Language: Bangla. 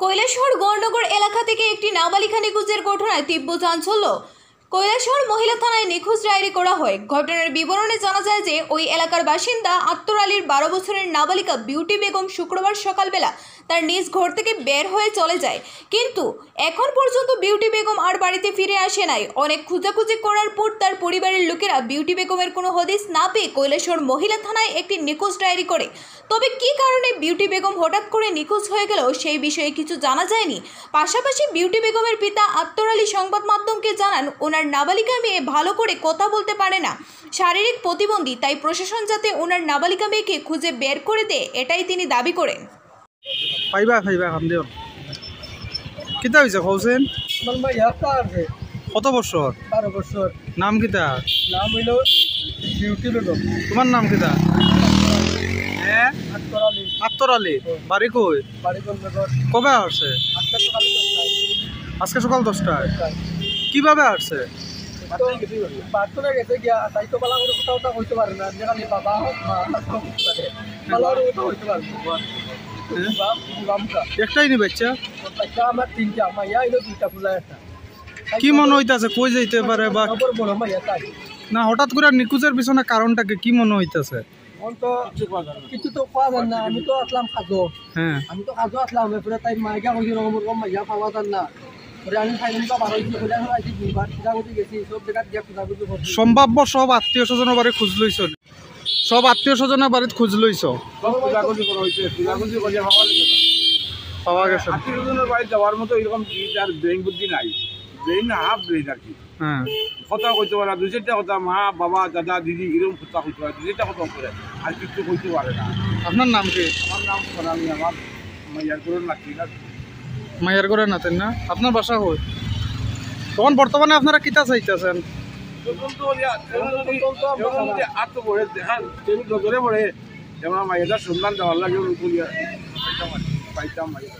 কৈলাসহর গড়নগর এলাকা থেকে একটি নাবালিকা নিখোঁজের ঘটনায় তীব্র চাঞ্চল্য। কৈলাসহর মহিলা থানায় নিখোঁজ ডায়েরি করা হয়। ঘটনার বিবরণে জানা যায় যে ওই এলাকার বাসিন্দা আত্তর আলীর 12 বছরের নাবালিকা বিউটি বেগম শুক্রবার সকালবেলা তার নিজ ঘর থেকে বের হয়ে চলে যায়, কিন্তু এখন পর্যন্ত বিউটি বেগম আর বাড়িতে ফিরে আসে নাই। অনেক খোঁজাখুঁজি করার পর তার পরিবারের লোকেরা বিউটি বেগমের কোনো হদিস না পেয়ে কৈলাসহর মহিলা থানায় একটি নিখোঁজ ডায়েরি করে। তবে কী কারণে বিউটি বেগম হঠাৎ করে নিখোঁজ হয়ে গেল সেই বিষয়ে কিছু জানা যায়নি। পাশাপাশি বিউটি বেগমের পিতা আত্তর আলী সংবাদ মাধ্যমকে জানান, ওনার নাবালিকা মেয়ে ভালো করে কথা বলতে পারে না, শারীরিক প্রতিবন্ধী, তাই প্রশাসন যাতে ওনার নাবালিকা মেয়েকে খুঁজে বের করে দেয় এটাই তিনি দাবি করেন। পাইবা খাম দিও কিতা হইছে কওছেন? কত বছর? 12 বছর। নাম কিতা? নাম হইল বিউটি বেগম। তোমার নাম কিতা? হ্যাঁ, আত্তর আলী। আত্তর আলী। বাড়ি কই? বাড়ি গড়নগর। কবে আসছে? আজকে সকাল 10টায়। কিভাবে আসছে? বাথরুমে গেছে গিয়া, তাই তো বালা করে কোথাও হইতে পারে না, যেখানে বাবা হোক মা হোক বালা করে কোথাও হইতে পারে না। একটাই নি বাচ্চা? বাচ্চা আমার 3টা, মাইয়া হইলো 2টা, ফুলা একটা। কি মনে হইতাছে কই যাইতে পারে বা বড় মাইয়া তাই না হঠাৎ করে নিখোঁজের পিছনে কারণটাকে কি মনে হইতাছে? এখন তো কিছু তো পাওয়া যায় না। আমি তো আসলাম খাজো, হ্যাঁ আমি তো খাজো আসলাম, এরপরে তাই মাইকা কইছি রকম মাইয়া পাওয়া যায় না। আমি ফাইনালি বারো হয়েছি, দুইবার খোঁজাখুঁজি গেছি, সব জায়গায় গিয়ে খোঁজাখুঁজি করছি। সম্ভাব্য সব আত্মীয় স্বজনের বাড়ি খোঁজ লইছ? সব আত্মীয় স্বজনের বাড়িতে খোঁজ লইছ? পাওয়া গেছে? আত্মীয় স্বজনের বাড়ি যাওয়ার মতো এরকম আর ব্রেন বুদ্ধি নাই, ব্রেন না হাফ ব্রেন আর কি। হ্যাঁ, কথা কইতে পারে না, 2-4টা কথা মা বাবা দাদা দিদি এরকম কথা কইতে পারে, 2-4টা কথা করে আর কিছু কইতে পারে না। আপনার নাম কি? আমার নাম সোনালি, আমার মাইয়ার করে নাকি না, মায়ের ঘরে নাতেন না? আপনার বাসা হয় তখন বর্তমানে আপনারা কিতা চাইতেছেন? আর তো পড়ে দেখান নজরে পড়ে যেমন মাইয়াটার সন্ধান দেওয়ার লাগে পাইতাম মাইয়া।